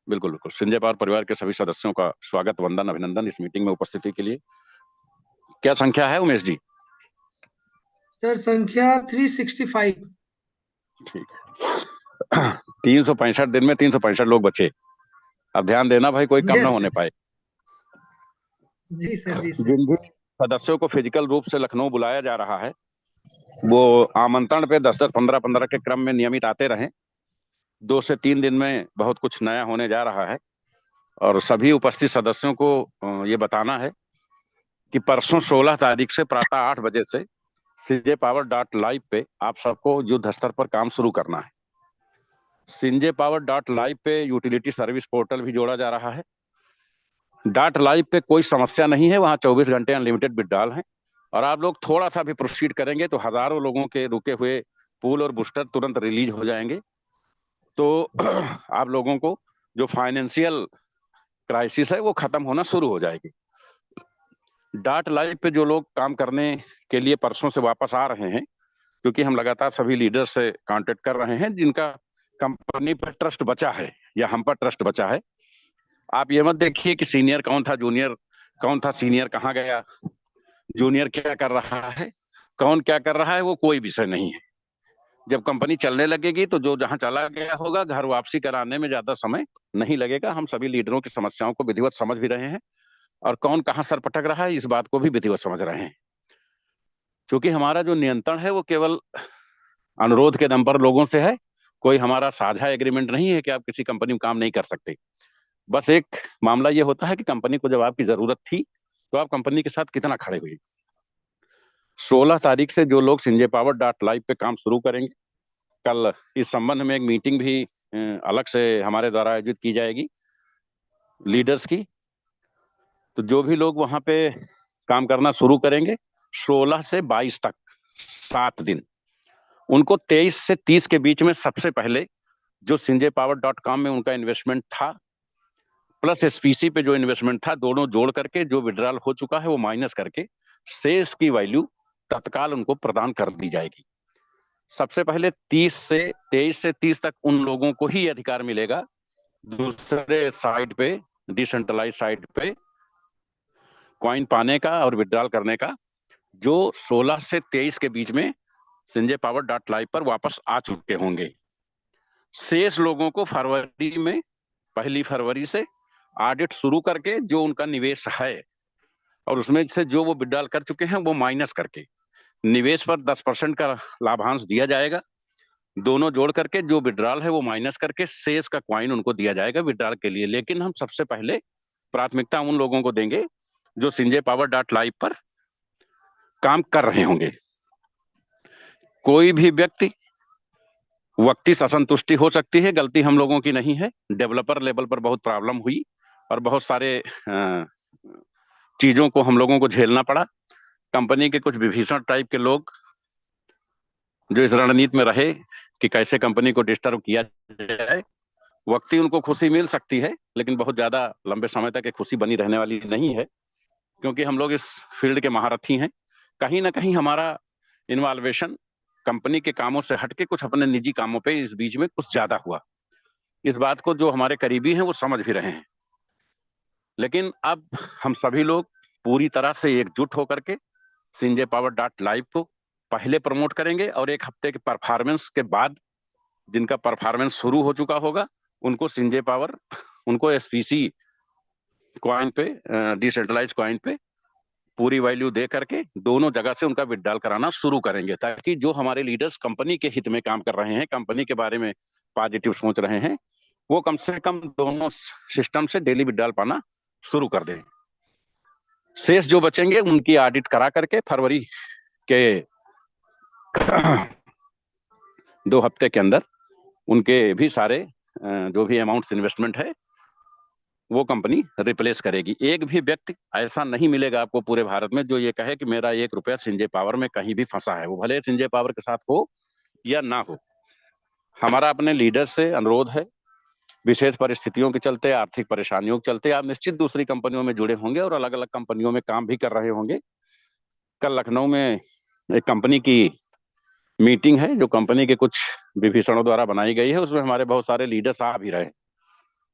बिल्कुल बिल्कुल। संजय पावर परिवार के सभी सदस्यों का स्वागत, वंदन, अभिनंदन इस मीटिंग में उपस्थिति के लिए। क्या संख्या है उमेश जी? सर संख्या 365। ठीक है। 365 दिन में 365 लोग बचे। अब ध्यान देना भाई, कोई कम ना यस होने सर। पाए। जी सर, जी सर। जिन भी सदस्यों को फिजिकल रूप से लखनऊ बुलाया जा रहा है वो आमंत्रण पे 10-10, 15-15 के क्रम में नियमित आते रहें। 2 से 3 दिन में बहुत कुछ नया होने जा रहा है और सभी उपस्थित सदस्यों को ये बताना है कि परसों 16 तारीख से प्रातः 8 बजे से CJPower.live पे आप सबको युद्ध स्तर पर काम शुरू करना है। CJPower.live पे यूटिलिटी सर्विस पोर्टल भी जोड़ा जा रहा है। .live पे कोई समस्या नहीं है, वहां 24 घंटे अनलिमिटेड विड्रॉल है और आप लोग थोड़ा सा भी प्रोसीड करेंगे तो हजारों लोगों के रुके हुए पूल और बूस्टर तुरंत रिलीज हो जाएंगे। तो आप लोगों को जो फाइनेंशियल क्राइसिस है वो खत्म होना शुरू हो जाएगी। .live पे जो लोग काम करने के लिए परसों से वापस आ रहे हैं, क्योंकि हम लगातार सभी लीडर से कांटेक्ट कर रहे हैं जिनका कंपनी पर ट्रस्ट बचा है या हम पर ट्रस्ट बचा है। आप ये मत देखिए कि सीनियर कौन था, जूनियर कौन था, सीनियर कहाँ गया, जूनियर क्या कर रहा है, कौन क्या कर रहा है, वो कोई विषय नहीं है। जब कंपनी चलने लगेगी तो जो जहां चला गया होगा घर वापसी कराने में ज्यादा समय नहीं लगेगा। हम सभी लीडरों की समस्याओं को विधिवत समझ भी रहे हैं और कौन कहां सर पटक रहा है इस बात को भी विधिवत समझ रहे हैं। क्योंकि हमारा जो नियंत्रण है वो केवल अनुरोध के दम पर लोगों से है। कोई हमारा साझा एग्रीमेंट नहीं है कि आप किसी कंपनी में काम नहीं कर सकते। बस एक मामला ये होता है कि कंपनी को जब आपकी जरूरत थी तो आप कंपनी के साथ कितना खड़े हुए। 16 तारीख से जो लोग CJPower.live पे काम शुरू करेंगे, कल इस संबंध में एक मीटिंग भी अलग से हमारे द्वारा आयोजित की जाएगी लीडर्स की। तो जो भी लोग वहां पे काम करना शुरू करेंगे 16 से 22 तक 7 दिन, उनको 23 से 30 के बीच में सबसे पहले जो CJPower.com में उनका इन्वेस्टमेंट था प्लस SPC पे जो इन्वेस्टमेंट था, दोनों जोड़ करके जो विड्रॉल हो चुका है वो माइनस करके शेष की वैल्यू तत्काल उनको प्रदान कर दी जाएगी। सबसे पहले 23 से 30 तक उन लोगों को ही अधिकार मिलेगा दूसरे साइड पे, डिसेंट्रलाइज साइड पे कॉइन पाने का और विड्रॉल करने का, जो 16 से 23 के बीच में CJPower.live पर वापस आ चुके होंगे। शेष लोगों को फरवरी में, 1 फरवरी से ऑडिट शुरू करके जो उनका निवेश है और उसमें से जो वो विड्रॉल कर चुके हैं वो माइनस करके निवेश पर 10% का लाभांश दिया जाएगा। दोनों जोड़ करके जो विड्रॉल है वो माइनस करके शेष का क्वाइन उनको दिया जाएगा विड्रॉल के लिए। लेकिन हम सबसे पहले प्राथमिकता उन लोगों को देंगे जो CJPower.live पर काम कर रहे होंगे। कोई भी व्यक्ति असंतुष्टि हो सकती है, गलती हम लोगों की नहीं है। डेवलपर लेवल पर बहुत प्रॉब्लम हुई और बहुत सारे चीजों को हम लोगों को झेलना पड़ा। कंपनी के कुछ विभीषण टाइप के लोग जो इस रणनीति में रहे कि कैसे कंपनी को डिस्टर्ब किया जाए, वक्ती उनको खुशी मिल सकती है लेकिन बहुत ज्यादा लंबे समय तक खुशी बनी रहने वाली नहीं है, क्योंकि हम लोग इस फील्ड के महारथी हैं। कहीं ना कहीं हमारा इन्वॉल्वेशन कंपनी के कामों से हटके कुछ अपने निजी कामों पे इस बीच में कुछ ज्यादा हुआ। इस बात को जो हमारे करीबी हैं वो समझ भी रहे हैं। लेकिन अब हम सभी लोग पूरी तरह से एकजुट होकर के CJPower.live को पहले प्रमोट करेंगे और 1 हफ्ते के परफॉर्मेंस के बाद जिनका परफॉर्मेंस शुरू हो चुका होगा उनको CJPower, उनको SPC कॉइन पे, डिसेंट्रलाइज कॉइन पे पूरी वैल्यू दे करके दोनों जगह से उनका विड्रॉल कराना शुरू करेंगे, ताकि जो हमारे लीडर्स कंपनी के हित में काम कर रहे हैं, कंपनी के बारे में पॉजिटिव सोच रहे हैं, वो कम से कम दोनों सिस्टम से डेली विड्रॉल पाना शुरू कर दें। शेष जो बचेंगे उनकी ऑडिट करा करके फरवरी के 2 हफ्ते के अंदर उनके भी सारे जो भी अमाउंट इन्वेस्टमेंट है वो कंपनी रिप्लेस करेगी। एक भी व्यक्ति ऐसा नहीं मिलेगा आपको पूरे भारत में जो ये कहे कि मेरा 1 रुपया CJPower में कहीं भी फंसा है, वो भले CJPower के साथ हो या ना हो। हमारा अपने लीडर से अनुरोध है, विशेष परिस्थितियों के चलते, आर्थिक परेशानियों के चलते आप निश्चित दूसरी कंपनियों में जुड़े होंगे और अलग अलग कंपनियों में काम भी कर रहे होंगे। कल लखनऊ में एक कंपनी की मीटिंग है जो कंपनी के कुछ विभीषणों द्वारा बनाई गई है, उसमें हमारे बहुत सारे लीडर्स आ भी रहे।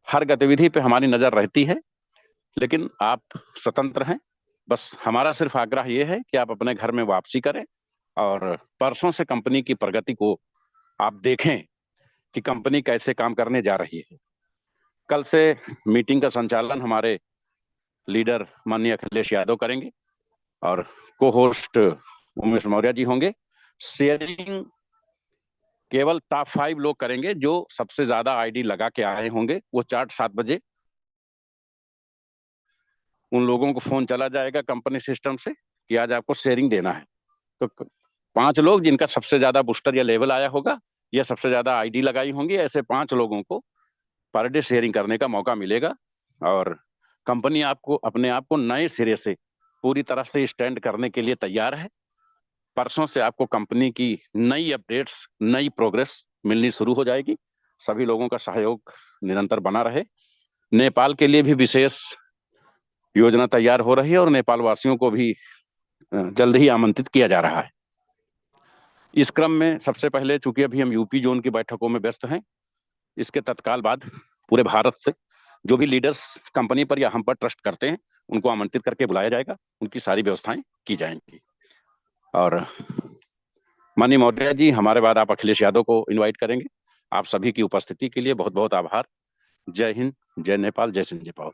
हर गतिविधि पे हमारी नजर रहती है, लेकिन आप स्वतंत्र हैं। बस हमारा सिर्फ आग्रह ये है कि आप अपने घर में वापसी करें और परसों से कंपनी की प्रगति को आप देखें कि कंपनी कैसे काम करने जा रही है। कल से मीटिंग का संचालन हमारे लीडर माननीय अखिलेश यादव करेंगे और को होस्ट उमेश मौर्य जी होंगे। शेयरिंग केवल टॉप 5 लोग करेंगे जो सबसे ज्यादा आईडी लगा के आए होंगे। वो चार्ट 7 बजे उन लोगों को फोन चला जाएगा कंपनी सिस्टम से कि आज आपको शेयरिंग देना है। तो 5 लोग जिनका सबसे ज्यादा बूस्टर या लेवल आया होगा या सबसे ज्यादा आईडी लगाई होंगी, ऐसे 5 लोगों को पर डे शेयरिंग करने का मौका मिलेगा। और कंपनी आपको अपने आप को नए सिरे से पूरी तरह से स्टैंड करने के लिए तैयार है। परसों से आपको कंपनी की नई अपडेट्स, नई प्रोग्रेस मिलनी शुरू हो जाएगी। सभी लोगों का सहयोग निरंतर बना रहे। नेपाल के लिए भी विशेष योजना तैयार हो रही है और नेपाल वासियों को भी जल्द ही आमंत्रित किया जा रहा है। इस क्रम में सबसे पहले, चूंकि अभी हम यूपी जोन की बैठकों में व्यस्त हैं, इसके तत्काल बाद पूरे भारत से जो भी लीडर्स कंपनी पर या हम पर ट्रस्ट करते हैं उनको आमंत्रित करके बुलाया जाएगा, उनकी सारी व्यवस्थाएं की जाएंगी। और माननीय मौर्य जी, हमारे बाद आप अखिलेश यादव को इनवाइट करेंगे। आप सभी की उपस्थिति के लिए बहुत बहुत आभार। जय हिंद, जय नेपाल, जय सिंह, जय पाल।